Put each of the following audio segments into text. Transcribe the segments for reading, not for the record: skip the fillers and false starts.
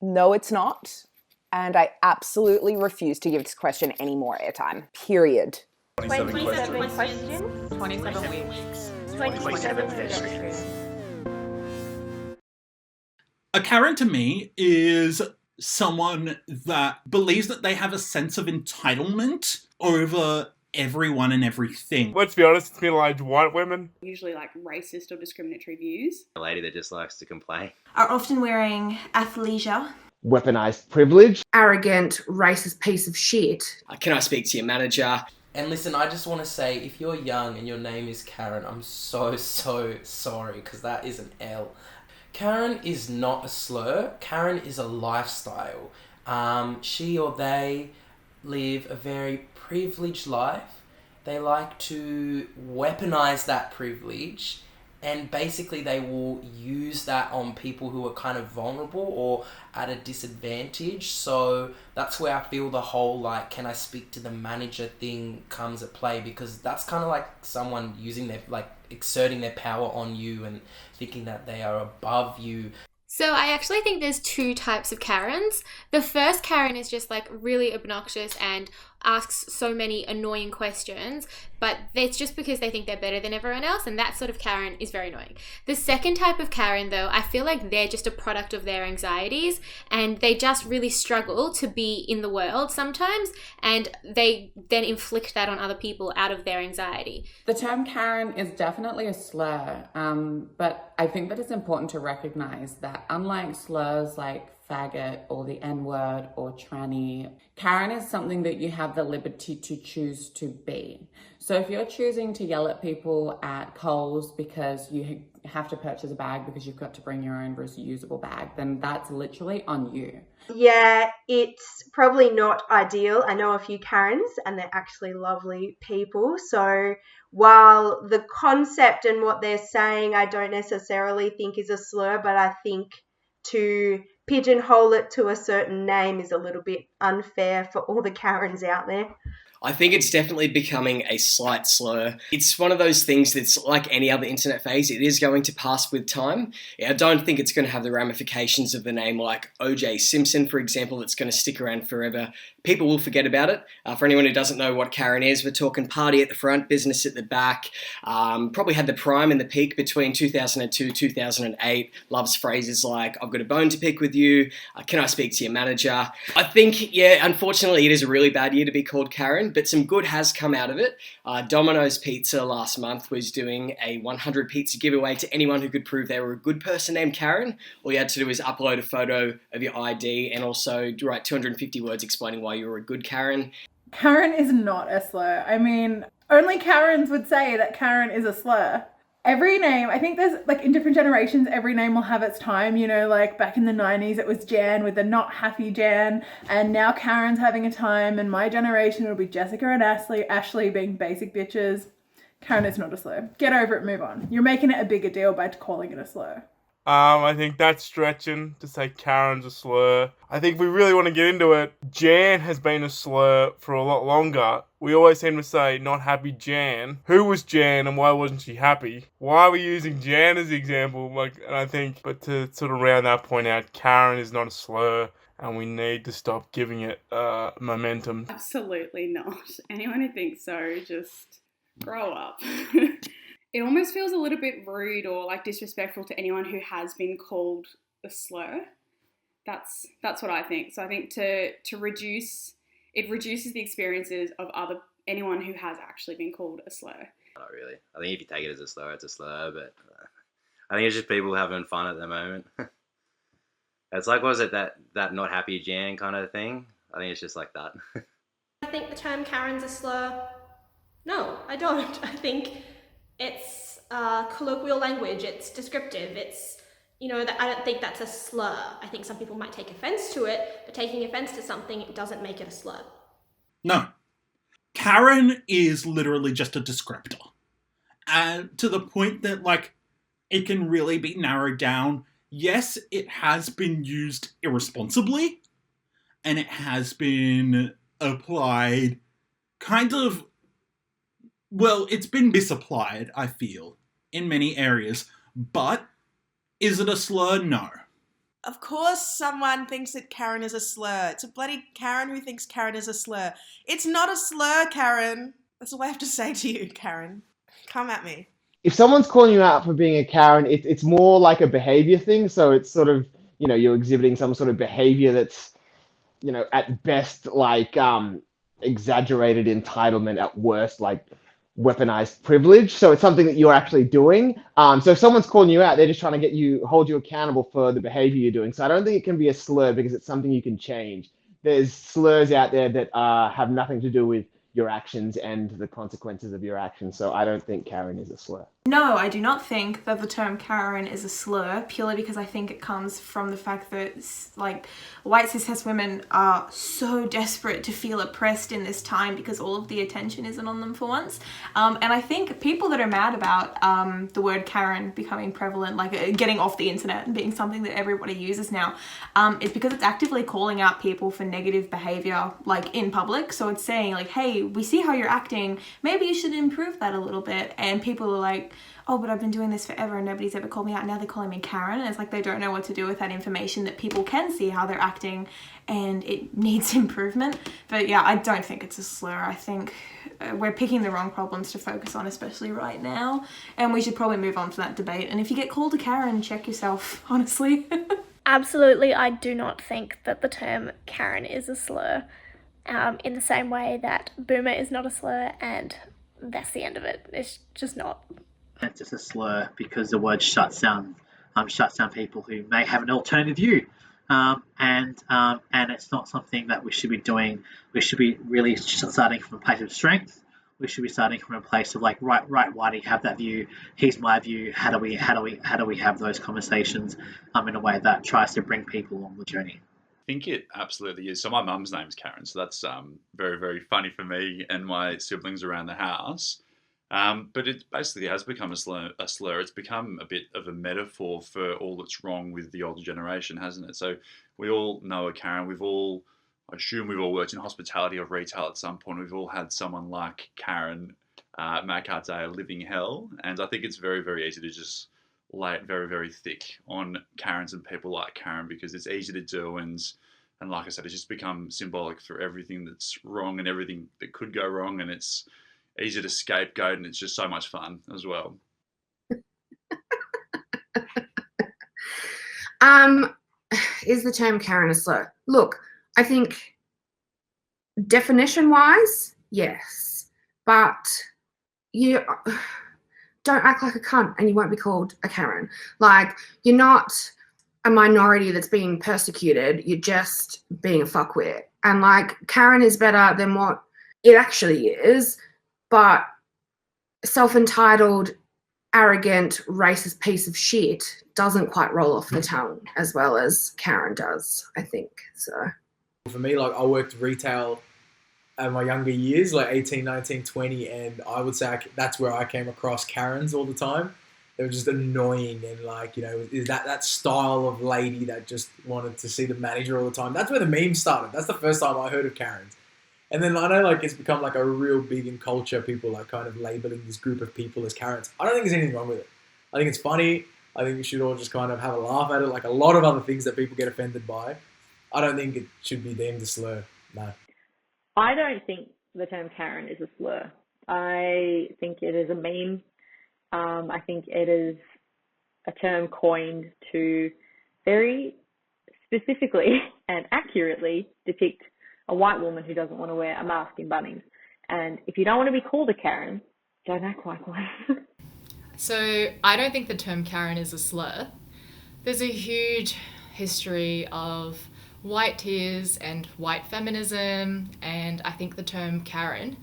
No, it's not. And I absolutely refuse to give this question any more airtime. Period. 27 questions. 27 weeks. 27 pedestrians. A Karen to me is someone that believes that they have a sense of entitlement over everyone and everything. Let's be honest, it's middle-aged white women. Usually like racist or discriminatory views. A lady that just likes to complain. Are often wearing athleisure. Weaponized privilege. Arrogant, racist piece of shit. Can I speak to your manager? And listen, I just want to say, if you're young and your name is Karen, I'm so sorry, because that is an L. Karen is not a slur. Karen is a lifestyle. She or they live a very privileged life. They like to weaponize that privilege, and basically they will use that on people who are kind of vulnerable or at a disadvantage. So that's where I feel the whole like, can I speak to the manager thing comes at play, because that's kind of like someone using their, like, exerting their power on you and thinking that they are above you. So I actually think there's two types of Karens. The first Karen is just like really obnoxious and asks so many annoying questions, but it's just because they think they're better than everyone else, and that sort of Karen is very annoying. The second type of Karen, though, I feel like they're just a product of their anxieties, and they just really struggle to be in the world sometimes, and they then inflict that on other people out of their anxiety. The term Karen is definitely a slur, but I think that it's important to recognize that unlike slurs like faggot or the N-word or tranny, Karen is something that you have the liberty to choose to be. So if you're choosing to yell at people at Coles because you have to purchase a bag because you've got to bring your own reusable bag, then that's literally on you. Yeah, it's probably not ideal. I know a few Karens and they're actually lovely people. So while the concept and what they're saying I don't necessarily think is a slur, but I think to pigeonhole it to a certain name is a little bit unfair for all the Karens out there. I think it's definitely becoming a slight slur. It's one of those things that's like any other internet phase. It is going to pass with time. I don't think it's going to have the ramifications of the name like O.J. Simpson, for example, that's going to stick around forever. People will forget about it. For anyone who doesn't know what Karen is, we're talking party at the front, business at the back. Probably had the prime and the peak between 2002, 2008. Loves phrases like, I've got a bone to pick with you. Can I speak to your manager? I think, yeah, unfortunately, it is a really bad year to be called Karen, but some good has come out of it. Domino's Pizza last month was doing a 100 pizza giveaway to anyone who could prove they were a good person named Karen. All you had to do is upload a photo of your ID and also write 250 words explaining why you were a good Karen. Karen is not a slur. I mean, only Karens would say that Karen is a slur. Every name, I think there's, like, in different generations, every name will have its time. You know, like back in the 90s, it was Jan with the not happy Jan. And now Karen's having a time. And my generation will be Jessica and Ashley being basic bitches. Karen is not a slur. Get over it, move on. You're making it a bigger deal by calling it a slur. I think that's stretching to say Karen's a slur. I think if we really want to get into it, Jan has been a slur for a lot longer. We always seem to say not happy Jan. Who was Jan and why wasn't she happy? Why are we using Jan as the example? And I think, but to sort of round that point out, Karen is not a slur, and we need to stop giving it momentum. Absolutely not. Anyone who thinks so, just grow up. It almost feels a little bit rude or like disrespectful to anyone who has been called a slur. That's what I think. So I think to reduce, it reduces the experiences of anyone who has actually been called a slur. Not really. I think if you take it as a slur, it's a slur, but I think it's just people having fun at the moment. It's like, what was it, that not happy Jan kind of thing? I think it's just like that. I think the term Karen's a slur. No, I don't. I think it's colloquial language, it's descriptive, it's, I don't think that's a slur. I think some people might take offense to it, but taking offense to something doesn't make it a slur. No. Karen is literally just a descriptor. And to the point that, like, it can really be narrowed down. Yes, it has been used irresponsibly, and it has been applied kind of, well, it's been misapplied, I feel, in many areas. But is it a slur? No. Of course someone thinks that Karen is a slur. It's a bloody Karen who thinks Karen is a slur. It's not a slur, Karen. That's all I have to say to you, Karen. Come at me. If someone's calling you out for being a Karen, it's more like a behavior thing. So it's sort of, you're exhibiting some sort of behavior that's, at best like exaggerated entitlement, at worst like weaponized privilege. So it's something that you're actually doing. So if someone's calling you out, they're just trying to hold you accountable for the behavior you're doing. So I don't think it can be a slur because it's something you can change. There's slurs out there that have nothing to do with your actions and the consequences of your actions. So I don't think Karen is a slur. No, I do not think that the term Karen is a slur, purely because I think it comes from the fact that like white cis women are so desperate to feel oppressed in this time because all of the attention isn't on them for once. And I think people that are mad about the word Karen becoming prevalent, like getting off the internet and being something that everybody uses now, is because it's actively calling out people for negative behavior, like in public. So it's saying like, hey, we see how you're acting, maybe you should improve that a little bit. And people are like, oh, but I've been doing this forever and nobody's ever called me out. Now they're calling me Karen. And it's like they don't know what to do with that information that people can see how they're acting and it needs improvement. But yeah, I don't think it's a slur. I think we're picking the wrong problems to focus on, especially right now. And we should probably move on to that debate. And if you get called a Karen, check yourself, honestly. Absolutely, I do not think that the term Karen is a slur. In the same way that boomer is not a slur, and that's the end of it. It's just not. It's just a slur because the word shuts down people who may have an alternative view, and it's not something that we should be doing. We should be really starting from a place of strength. We should be starting from a place of like, right, why do you have that view? Here's my view. How do we have those conversations in a way that tries to bring people along the journey? I think it absolutely is. So my mum's name's Karen, so that's very, very funny for me and my siblings around the house. But it basically has become a slur. It's become a bit of a metaphor for all that's wrong with the older generation, hasn't it? So we all know a Karen. I assume we've all worked in hospitality or retail at some point. We've all had someone like Karen make our day a living hell. And I think it's very, very easy to just lay it very, very thick on Karens and people like Karen because it's easy to do. And like I said, it's just become symbolic for everything that's wrong and everything that could go wrong. And it's easy to scapegoat and it's just so much fun as well. Is the term Karen a slur? Look, I think definition-wise, yes. But you don't act like a cunt and you won't be called a Karen. Like, you're not a minority that's being persecuted. You're just being a fuckwit. And, like, Karen is better than what it actually is, but self-entitled, arrogant, racist piece of shit doesn't quite roll off the tongue as well as Karen does, I think. So for me, like, I worked retail in my younger years, like 18, 19, 20, and I would say that's where I came across Karens all the time. They were just annoying and, like, is that style of lady that just wanted to see the manager all the time. That's where the meme started. That's the first time I heard of Karens. And then I know, like, it's become like a real big in culture, people like kind of labeling this group of people as Karens. I don't think there's anything wrong with it. I think it's funny. I think we should all just kind of have a laugh at it, like a lot of other things that people get offended by. I don't think it should be deemed a slur, no. I don't think the term Karen is a slur. I think it is a meme. I think it is a term coined to very specifically and accurately depict a white woman who doesn't want to wear a mask in Bunnings. And if you don't want to be called a Karen, don't act like one. So I don't think the term Karen is a slur. There's a huge history of white tears and white feminism, and I think the term Karen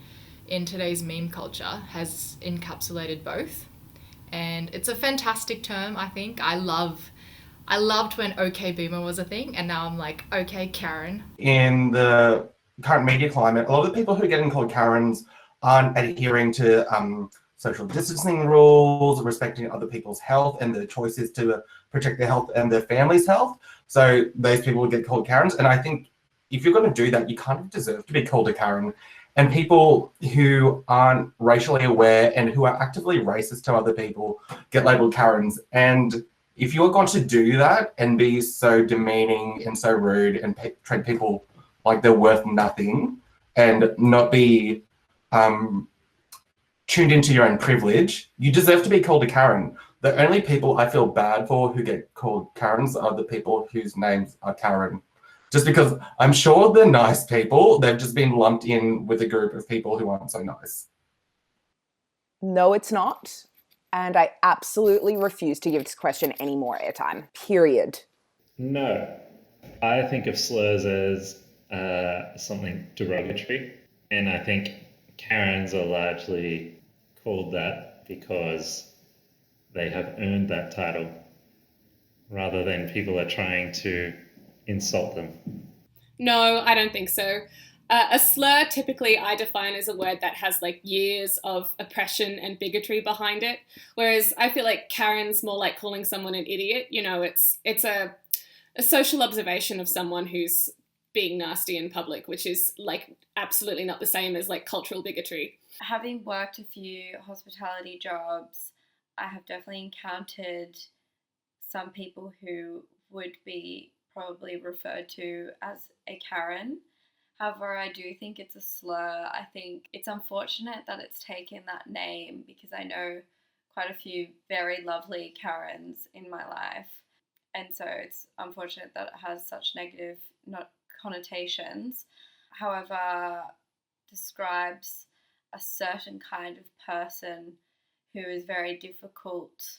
in today's meme culture has encapsulated both. And it's a fantastic term, I think. I loved when OK Boomer was a thing, and now I'm like, OK Karen. In the current media climate, a lot of the people who are getting called Karens aren't adhering to social distancing rules, respecting other people's health and their choices to protect their health and their family's health. So those people would get called Karens. And I think if you're going to do that, you kind of deserve to be called a Karen. And people who aren't racially aware and who are actively racist to other people get labeled Karens. And If you're going to do that and be so demeaning and so rude and treat people like they're worth nothing and not be tuned into your own privilege, you deserve to be called a Karen. The only people I feel bad for who get called Karens are the people whose names are Karen. Just because I'm sure they're nice people, they've just been lumped in with a group of people who aren't so nice. No, it's not. And I absolutely refuse to give this question any more airtime. Period. No. I think of slurs as something derogatory. And I think Karens are largely called that because they have earned that title rather than people are trying to insult them. No, I don't think so. A slur typically I define as a word that has like years of oppression and bigotry behind it, whereas I feel like Karen's more like calling someone an idiot. You know, it's a social observation of someone who's being nasty in public, which is like absolutely not the same as like cultural bigotry. Having worked a few hospitality jobs, I have definitely encountered some people who would be probably referred to as a Karen. However, I do think it's a slur. I think it's unfortunate that it's taken that name because I know quite a few very lovely Karens in my life. And so it's unfortunate that it has such negative connotations. However, describes a certain kind of person who is very difficult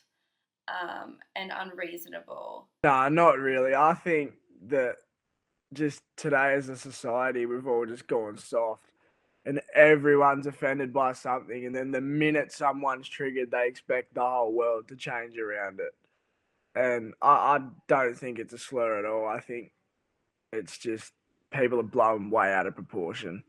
and unreasonable. Nah, not really. I think that just today as a society, we've all just gone soft and everyone's offended by something. And then the minute someone's triggered, they expect the whole world to change around it. And I don't think it's a slur at all. I think it's just people are blown way out of proportion.